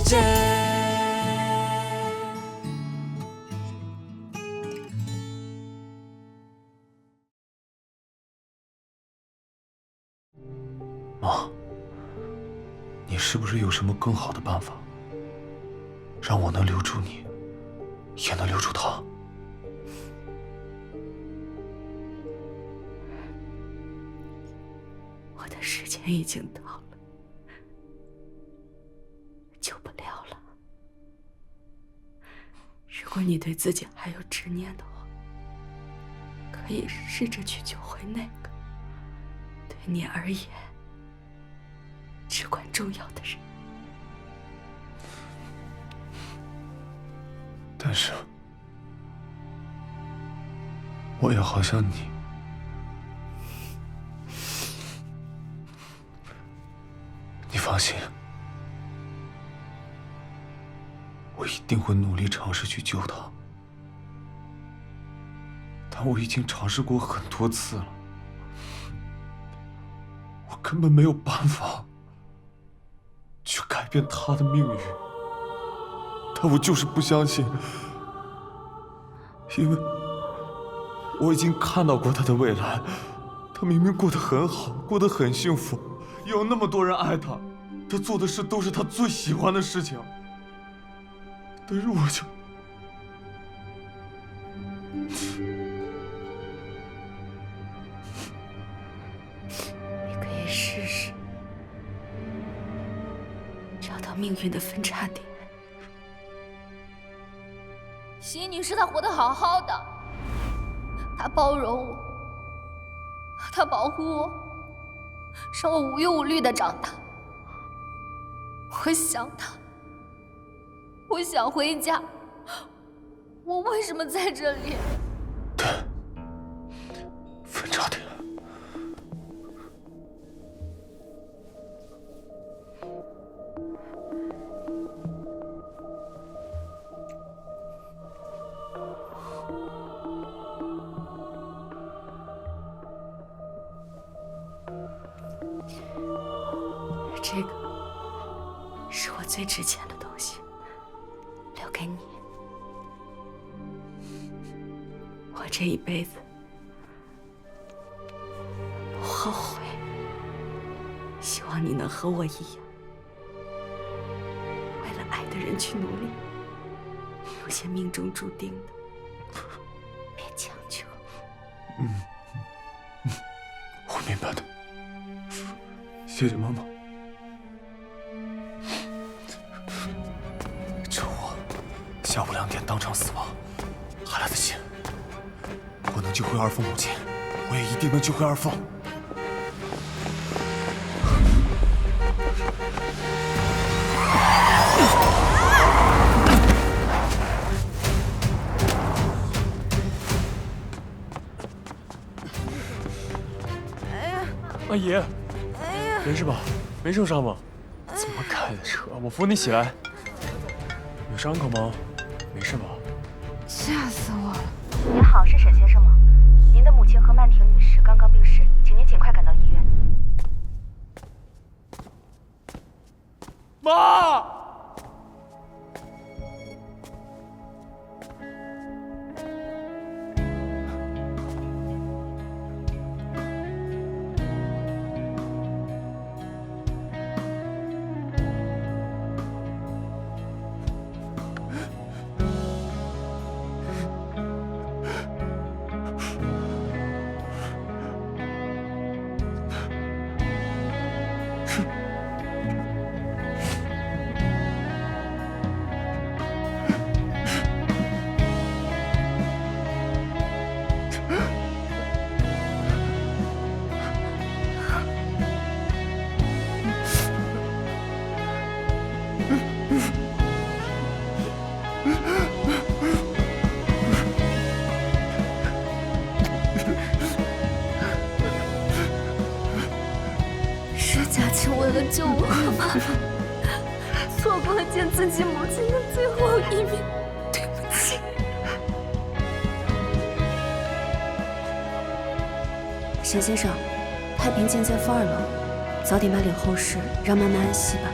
界。妈，你是不是有什么更好的办法，让我能留住你，也能留住他？我的时间已经到了，救不了了。如果你对自己还有执念的话，可以试着去救回那个对你而言至关重要的人。但是，我也好像你，你放心，我一定会努力尝试去救他。但我已经尝试过很多次了，我根本没有办法去改变他的命运。但我就是不相信，因为我已经看到过他的未来，他明明过得很好，过得很幸福，有那么多人爱他，他做的事都是他最喜欢的事情，但是我就……你可以试试找到命运的分叉点。席女士她活得好好的，她包容我，她保护我，让我无忧无虑的长大。我想她，我想回家，我为什么在这里？对，分叉点。这个是我最值钱的东西，留给你。我这一辈子不后悔，希望你能和我一样，为了爱的人去努力。有些命中注定的，别强求。我明白的，谢谢妈妈。趁我下午2点当场死亡，还来得及。我能救回二凤母亲，我也一定能救回二凤。阿姨，没事吧？没受伤吧？怎么开的车？我扶你起来。有伤口吗？没事吧？吓死我了！您好，是沈先生吗？您的母亲何曼婷女士刚刚病逝，请您尽快赶到医院。妈！是嘉庆为了救我和爸爸，错过了见自己母亲的最后一面，对不起。沈先生，太平间在负2楼，早点办理后事，让妈妈安息吧，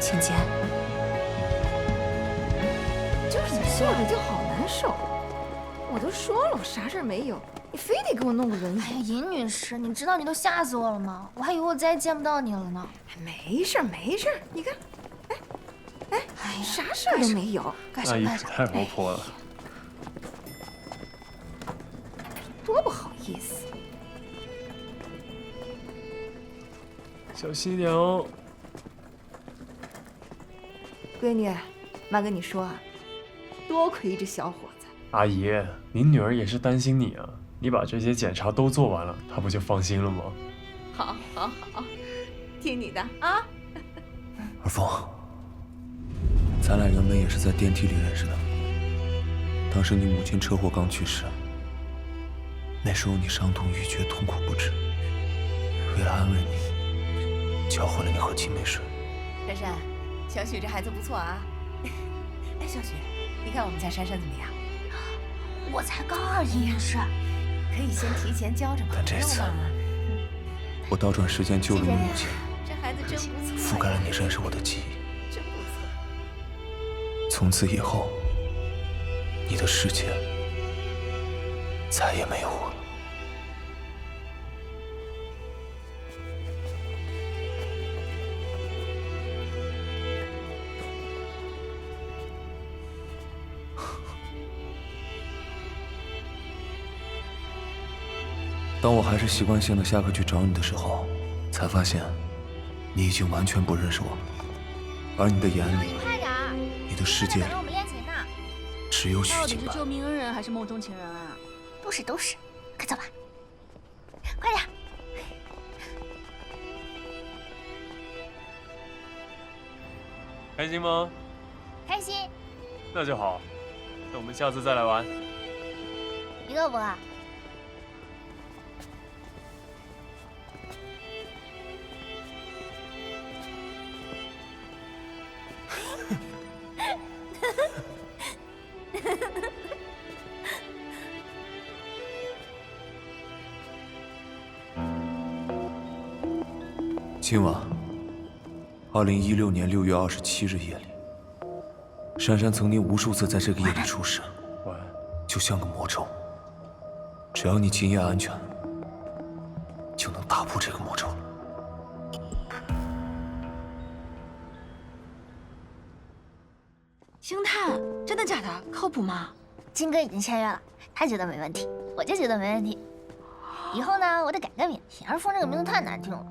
请节哀。坐着就好难受。我都说了，我啥事儿没有，你非得给我弄个轮椅。哎呀，尹女士，你知道你都吓死我了吗？我还以为我再也见不到你了呢。没事儿没事儿，你看，哎，啥事儿都没有。那衣服太活泼了，多不好意思。小心点哦。闺女，妈跟你说啊，多亏这小伙子。阿姨，您女儿也是担心你啊。你把这些检查都做完了，她不就放心了吗？好，好，好，听你的啊。二凤，咱俩原本也是在电梯里认识的。当时你母亲车祸刚去世，那时候你伤痛欲绝，痛苦不止。为了安慰你，教会了你和秦美水。珊珊，小许这孩子不错啊。哎，小许，你看我们家珊珊怎么样？我才高2，尹女士。可以先提前教着嘛。但这次，我倒转时间救了你母亲，这孩子真不错，覆盖了你认识我的记忆。真不错。从此以后，你的世界再也没有我了。当我还是习惯性的下课去找你的时候，才发现，你已经完全不认识我了。而你的眼里，快点儿！你的世界里等着我们练琴呢。只有许静般。到底是救命恩人还是梦中情人啊？都是，快走吧，快点！开心吗？开心，那就好，那我们下次再来玩。你饿不饿？今晚，2016年6月27日夜里，珊珊曾经无数次在这个夜里出事，晚安。就像个魔咒。只要你今夜安全，就能打破这个魔咒了。星探，真的假的？靠谱吗？金哥已经签约了，他觉得没问题，我就觉得没问题。以后呢，我得改个名，尹二凤这个名字太难听了。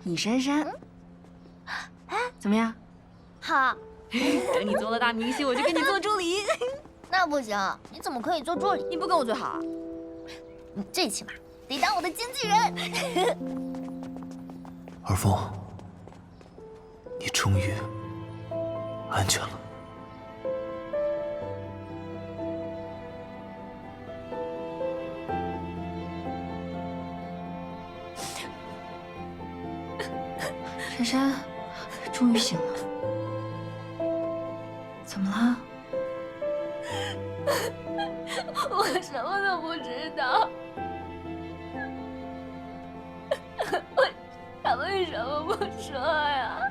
尹珊珊，哎，怎么样？好，等你做了大明星，我就跟你做助理。那不行，你怎么可以做助理？你不跟我最好啊？你最起码得当我的经纪人。二凤，你终于安全了。珊珊，终于醒了。怎么了？我什么都不知道。他为什么不说呀？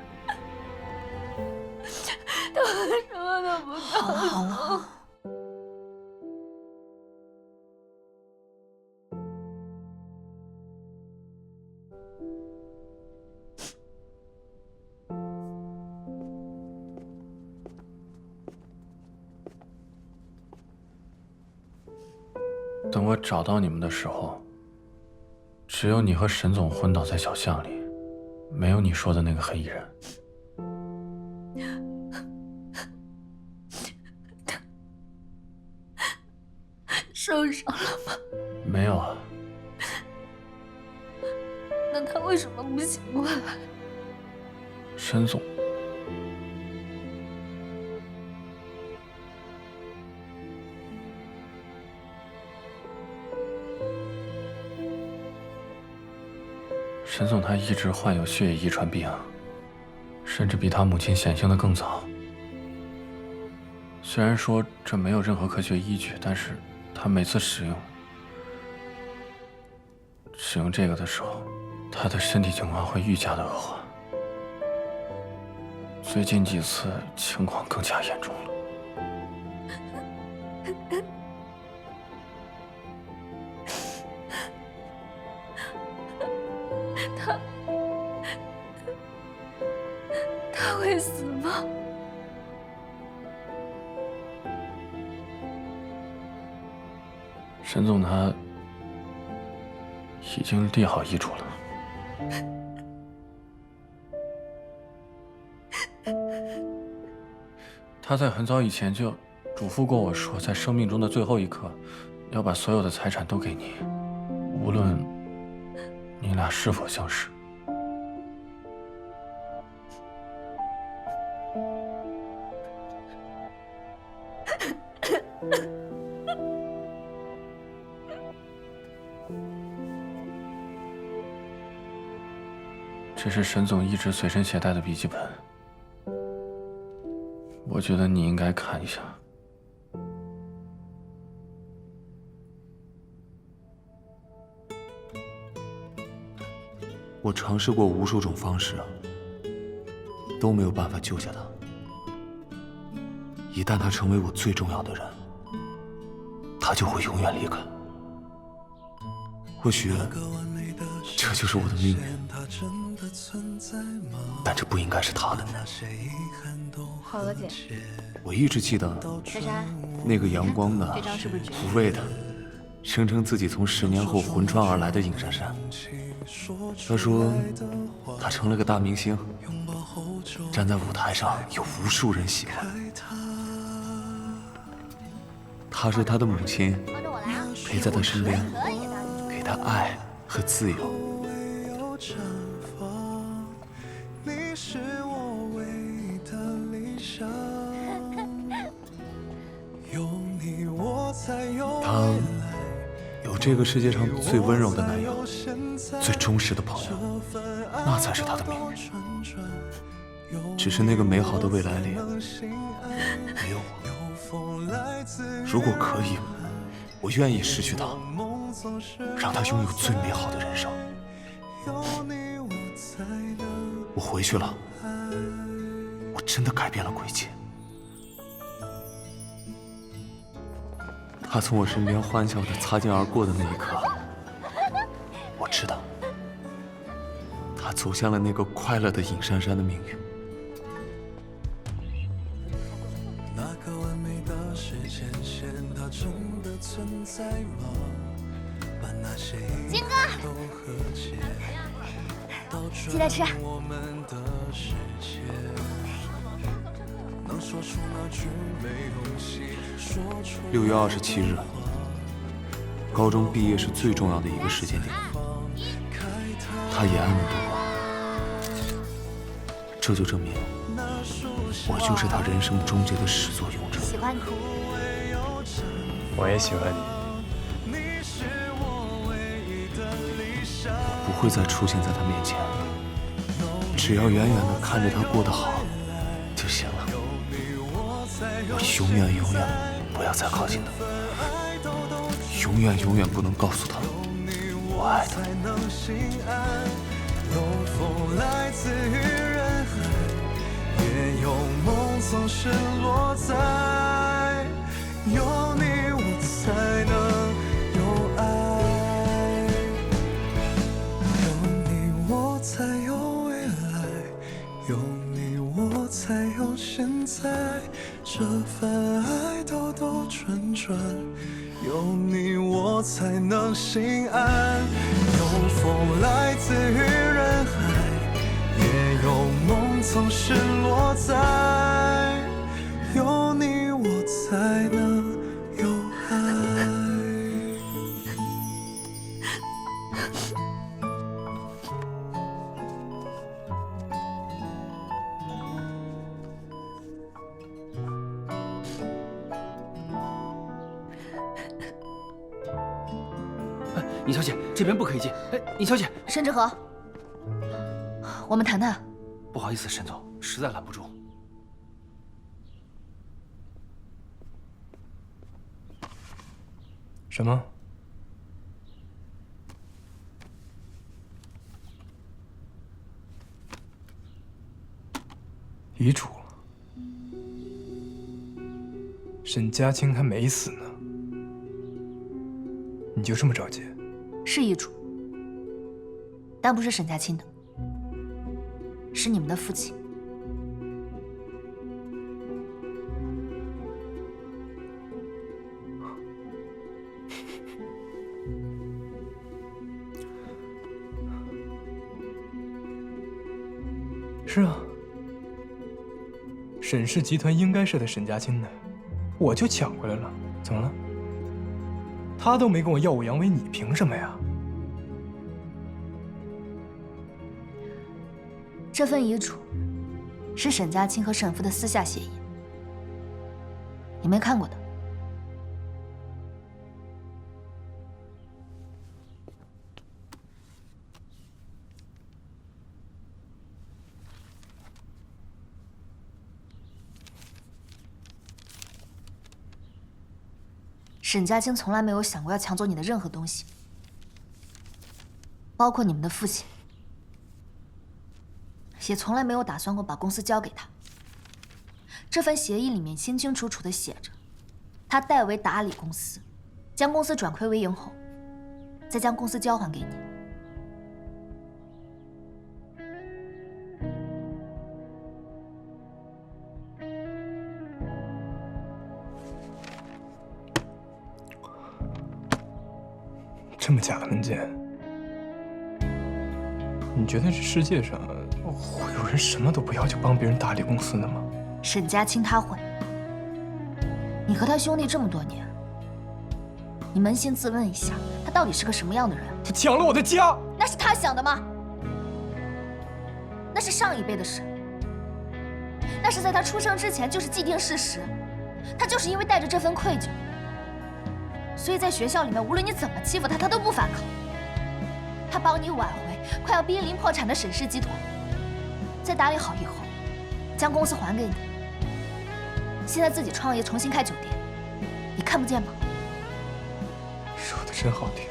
他为什么都不告诉我？好了。等我找到你们的时候，只有你和沈总昏倒在小巷里，没有你说的那个黑衣人。受伤了吗？没有啊。那他为什么不醒过来？沈总，沈总他一直患有血液遗传病，甚至比他母亲显性的更早。虽然说这没有任何科学依据，但是他每次使用这个的时候，他的身体情况会愈加的恶化。最近几次情况更加严重了。他会死吗？沈总他已经立好遗嘱了。他在很早以前就嘱咐过我说，在生命中的最后一刻，要把所有的财产都给你，无论你俩是否相识。这是沈总一直随身携带的笔记本，我觉得你应该看一下。我尝试过无数种方式，都没有办法救下他。一旦他成为我最重要的人，他就会永远离开。或许这就是我的命运，但这不应该是他的。好了，姐。我一直记得珊珊，那个阳光的、这张是不是绝无畏的，声称自己从10年后魂穿而来的尹珊珊。他说他成了个大明星，站在舞台上有无数人喜欢。他说他的母亲陪在他身边，给他爱和自由。他有这个世界上最温柔的男友，最忠实的朋友，那才是他的命运。只是那个美好的未来里没有我。如果可以，我愿意失去他，让他拥有最美好的人生。我回去了，我真的改变了轨迹。他从我身边欢笑地擦肩而过的那一刻，我知道，他走向了那个快乐的尹珊珊的命运。金哥，起来吃。6月27日，高中毕业是最重要的一个时间点。他也安稳度过，这就证明我就是他人生终结的始作俑者。喜欢你。我也喜欢你。不会再出现在他面前，只要远远地看着他过得好就行了。我永远永远不要再靠近他，永远永远不能告诉他我爱他。有风来自于人海，也有梦总是落在有你我才能有爱，有你我才有未来，有你我才有现在，这份爱兜兜转转，有你我才能心安。有风来自于人海，也有梦总是落在有你我才能有爱。尹小姐，这边不可以进。哎，尹小姐，沈志和，我们谈谈。不好意思，沈总，实在拦不住。什么？遗嘱？沈家清还没死呢，你就这么着急？是遗嘱，但不是沈家清的，是你们的父亲。是啊，沈氏集团应该是在沈家清的，我就抢回来了，怎么了？他都没跟我耀武扬威，你凭什么呀？这份遗嘱是沈家清和沈父的私下协议，你没看过的。沈家清从来没有想过要抢走你的任何东西，包括你们的父亲，也从来没有打算过把公司交给他。这份协议里面清清楚楚地写着，他代为打理公司，将公司转亏为盈后，再将公司交还给你。这么假的文件，你觉得这世界上会有人什么都不要就帮别人打理公司的吗？沈家清他会。你和他兄弟这么多年，你扪心自问一下，他到底是个什么样的人？他抢了我的家，那是他想的吗？那是上一辈的事，那是在他出生之前就是既定事实。他就是因为带着这份愧疚，所以在学校里面，无论你怎么欺负他，他都不反抗。他帮你挽回快要濒临破产的沈氏集团，在打理好以后，将公司还给你。现在自己创业，重新开酒店，你看不见吗？说的真好听。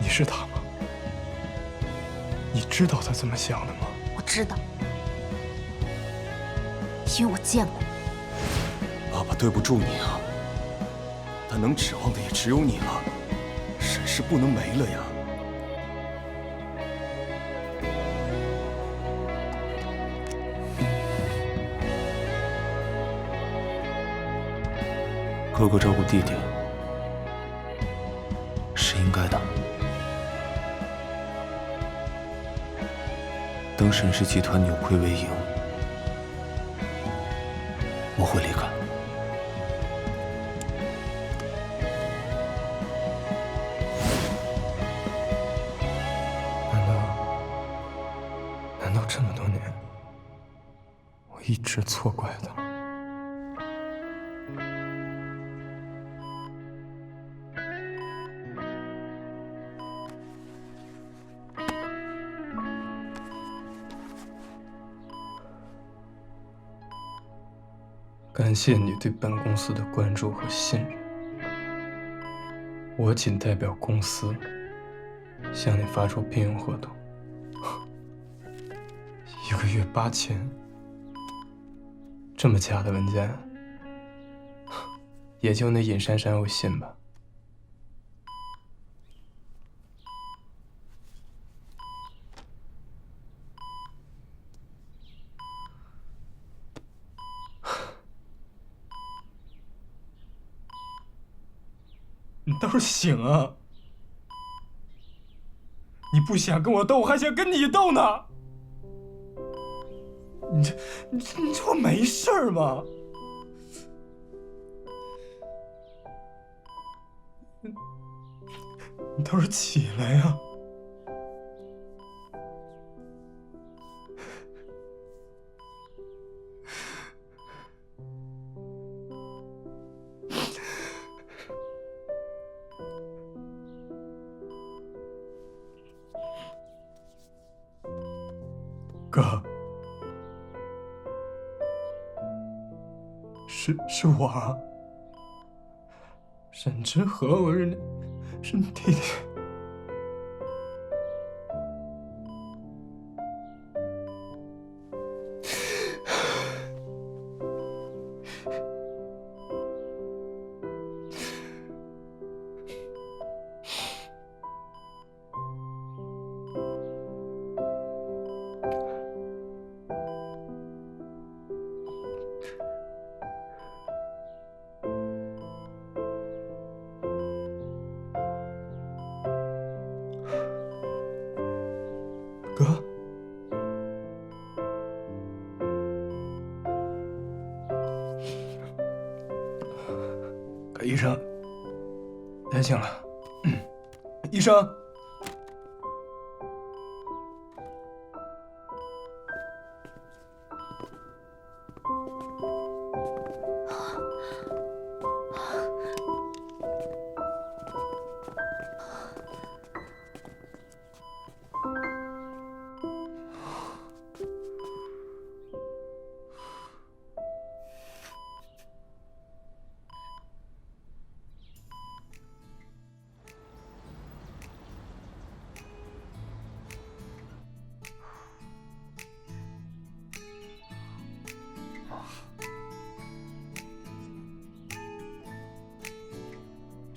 你是他吗？你知道他怎么想的吗？我知道，因为我见过。爸爸对不住你啊，他能指望的也只有你了，沈氏不能没了呀。哥哥照顾弟弟是应该的。等沈氏集团扭亏为盈，我会离开。难道这么多年，我一直错怪他了？感谢你对本公司的关注和信任，我仅代表公司向你发出聘用合同，1个月8000，这么假的文件，也就那尹珊珊会信吧。你倒是醒啊！你不想跟我斗，我还想跟你斗呢。你这我没事儿吗？你倒是起来呀！哥，是我啊，沈之和，我是你弟弟。太行了。医生。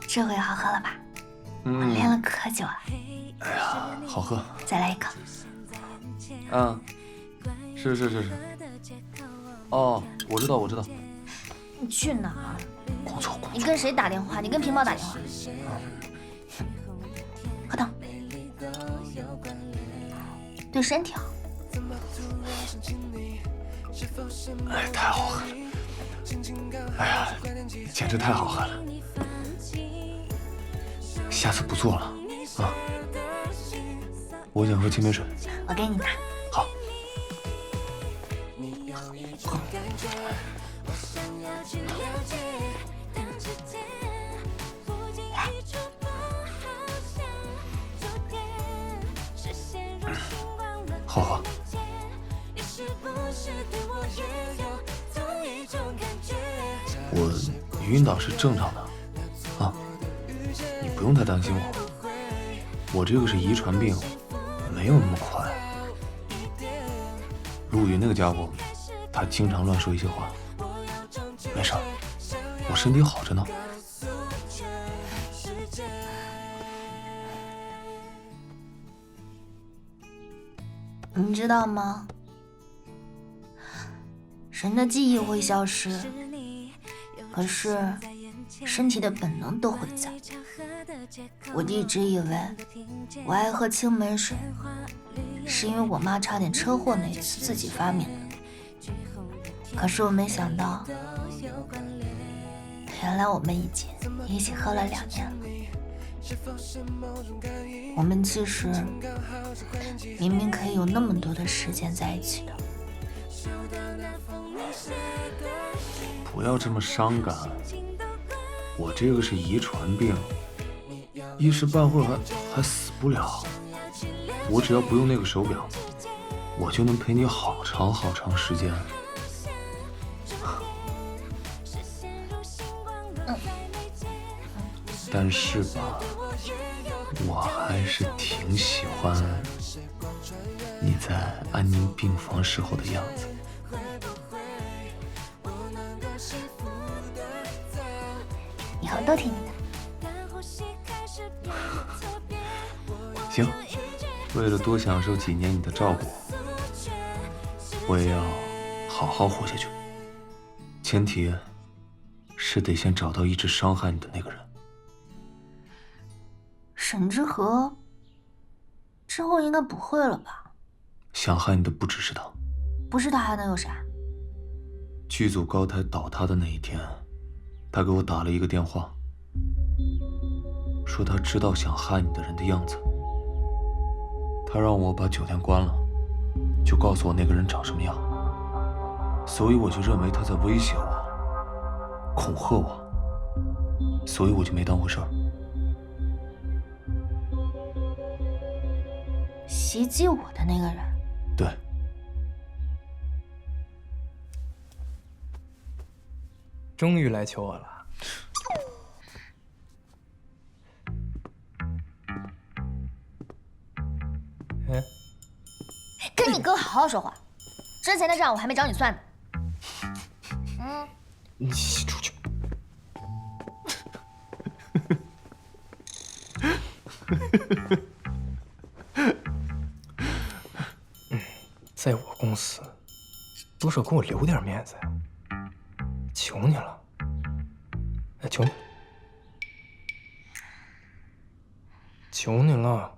这回好喝了吧？我练了可久了。哎呀，好喝。再来一个。嗯，是。哦，我知道。你去哪儿？工作。你跟谁打电话？你跟平宝打电话。喝汤，对身体好。哎，太好喝了！哎呀，简直太好喝了！下次不做了啊！我想喝青梅水。我给你拿。好。好喝。我晕倒是正常的啊，你不用太担心我。我这个是遗传病，没有那么快。陆羽那个家伙，他经常乱说一些话。没事，我身体好着呢。你知道吗？人的记忆会消失，可是身体的本能都会在。我一直以为我爱喝青梅水，是因为我妈差点车祸那次自己发明的。可是我没想到，原来我们已经一起喝了2年了。我们其实明明可以有那么多的时间在一起的。不要这么伤感，我这个是遗传病，一时半会儿还死不了。我只要不用那个手表，我就能陪你好长好长时间。但是吧，我还是挺喜欢你在安宁病房时候的样子。以后都听你的。行，为了多享受几年你的照顾，我也要好好活下去。前提是得先找到一直伤害你的那个人。沈之和之后应该不会了吧？想害你的不只是他，不是他还能有谁？剧组高台倒塌的那一天，他给我打了一个电话，说他知道想害你的人的样子。他让我把酒店关了，就告诉我那个人长什么样。所以我就认为他在威胁我，恐吓我，所以我就没当回事儿。袭击我的那个人？对。终于来求我了。哎，跟你哥好好说话，之前的账我还没找你算呢。你出去。在我公司，多少给我留点面子呀！求你了，哎，求你，求你了！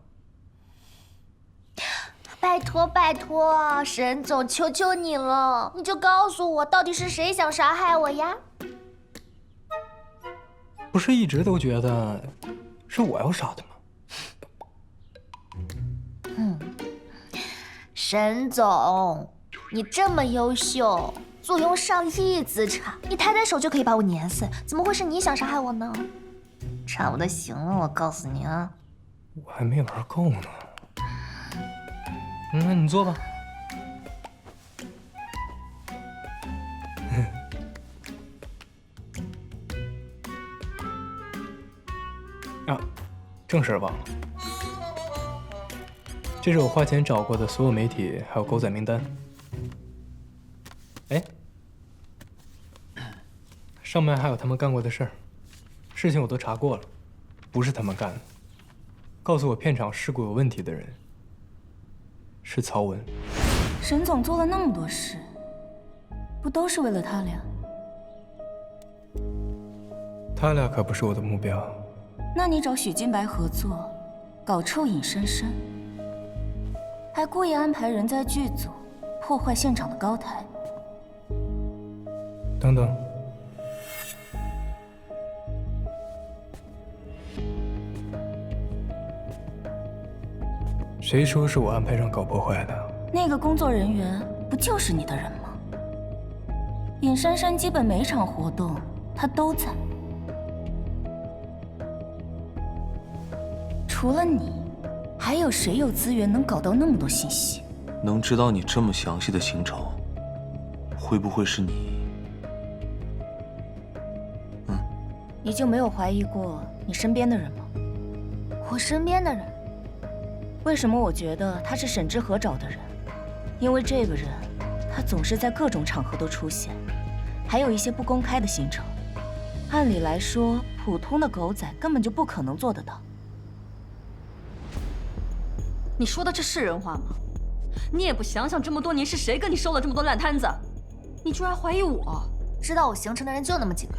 拜托拜托，沈总，求求你了，你就告诉我，到底是谁想杀害我呀？不是一直都觉得是我要杀他吗？沈总，你这么优秀，坐拥上亿资产，你抬抬手就可以把我碾死，怎么会是你想杀害我呢？差不多行了，我告诉你啊。我还没玩够呢。那你坐吧。啊，正事忘了，这是我花钱找过的所有媒体还有狗仔名单。哎，上面还有他们干过的事儿，事情我都查过了，不是他们干的。告诉我片场事故有问题的人是曹文。沈总做了那么多事，不都是为了他俩？他俩可不是我的目标。那你找许金白合作，搞臭尹珊珊，还故意安排人在剧组破坏现场的高台。等等，谁说是我安排上搞破坏的？那个工作人员不就是你的人吗？尹珊珊基本每场活动她都在。除了你，还有谁有资源能搞到那么多信息？能知道你这么详细的行程，会不会是你？你就没有怀疑过你身边的人吗？我身边的人，为什么我觉得他是沈之和找的人？因为这个人，他总是在各种场合都出现，还有一些不公开的行程。按理来说，普通的狗仔根本就不可能做得到。你说的这是人话吗？你也不想想，这么多年是谁跟你收了这么多烂摊子？你居然怀疑我？知道我行程的人就那么几个，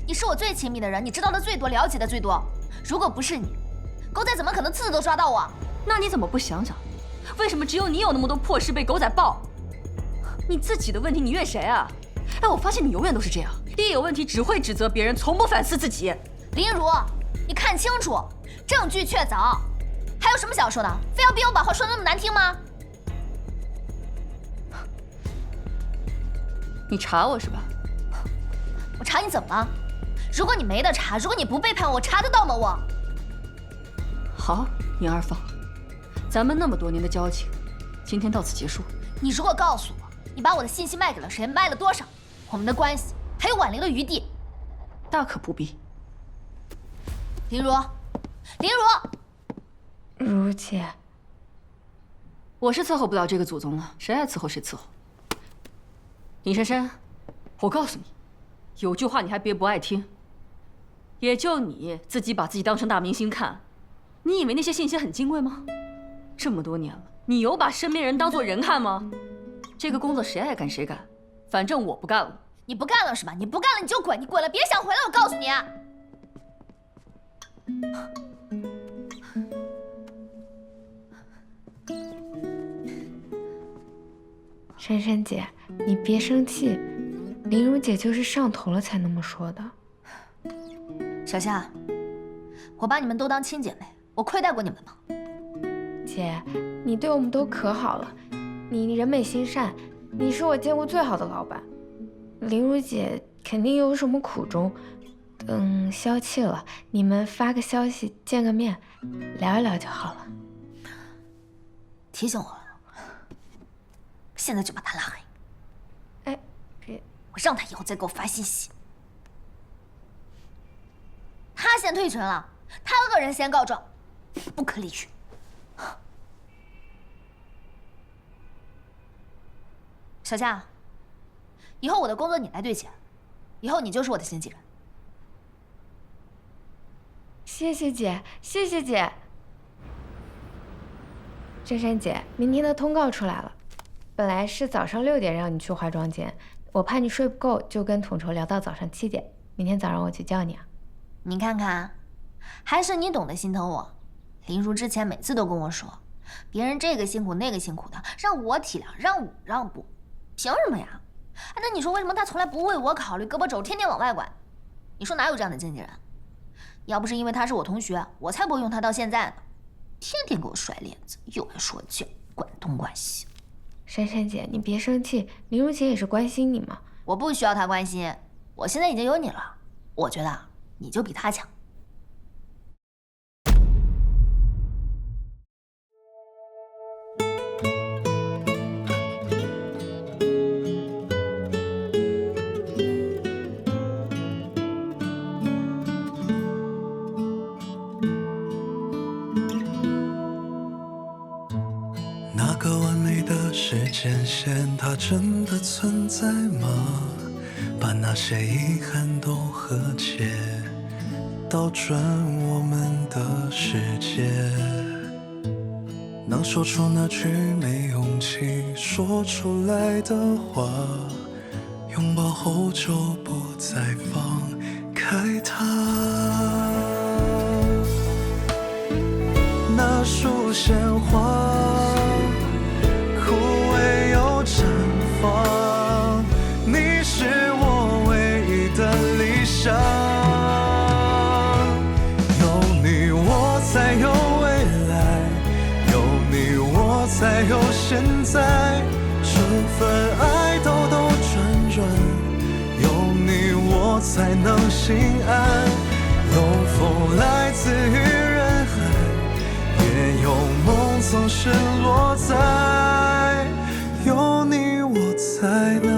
你是我最亲密的人，你知道的最多，了解的最多。如果不是你，狗仔怎么可能次次都抓到我？那你怎么不想想，为什么只有你有那么多破事被狗仔爆？你自己的问题你怨谁啊？哎，我发现你永远都是这样，一有问题只会指责别人，从不反思自己。林如，你看清楚，证据确凿。还有什么想说的？非要逼我把话说得那么难听吗？你查我是吧？我查你怎么了？如果你没得查，如果你不背叛我，查得到吗？我。好，尹二放，咱们那么多年的交情，今天到此结束。你如果告诉我，你把我的信息卖给了谁，卖了多少，我们的关系还有挽留的余地。大可不必。林如，林如。如姐，我是伺候不了这个祖宗了，谁爱伺候谁伺候。尹珊珊，我告诉你，有句话你还别不爱听，也就你自己把自己当成大明星看，你以为那些信息很金贵吗？这么多年了，你有把身边人当作人看吗？这个工作谁爱干谁干，反正我不干了。你不干了是吧？你不干了你就滚，你滚了别想回来，我告诉你。珊珊姐，你别生气，林如姐就是上头了才那么说的。小夏，我把你们都当亲姐妹，我亏待过你们吗？姐，你对我们都可好了，你人美心善，你是我见过最好的老板。林如姐肯定有什么苦衷，等消气了，你们发个消息见个面，聊一聊就好了。提醒我了。现在就把他拉黑。哎，别！我让他以后再给我发信息。他先退群了，他恶人先告状，不可理喻。小夏，以后我的工作你来对接，以后你就是我的经纪人。谢谢姐，谢谢姐。珊珊姐，明天的通告出来了。本来是早上6点让你去化妆间，我怕你睡不够，就跟统筹聊到早上7点。明天早上我去叫你啊。你看看，还是你懂得心疼我。林如之前每次都跟我说，别人这个辛苦那个辛苦的，让我体谅，让我让步，凭什么呀？那你说为什么他从来不为我考虑，胳膊肘天天往外拐？你说哪有这样的经纪人？要不是因为他是我同学，我才不会用他到现在呢。天天给我甩脸子，又爱说教，管东管西。珊珊姐，你别生气，林如姐也是关心你嘛。我不需要他关心，我现在已经有你了。我觉得你就比他强。那个完美的时间线，它真的存在吗？把那些遗憾都和解，倒转我们的世界。能说出那句没勇气说出来的话，拥抱后就不再放开它。那束鲜花枯萎又绽放，你是我唯一的理想。有你我才有未来，有你我才有现在。这份爱兜兜转转，有你我才能心安。有风来自于人海，也有梦总是落在有你我才能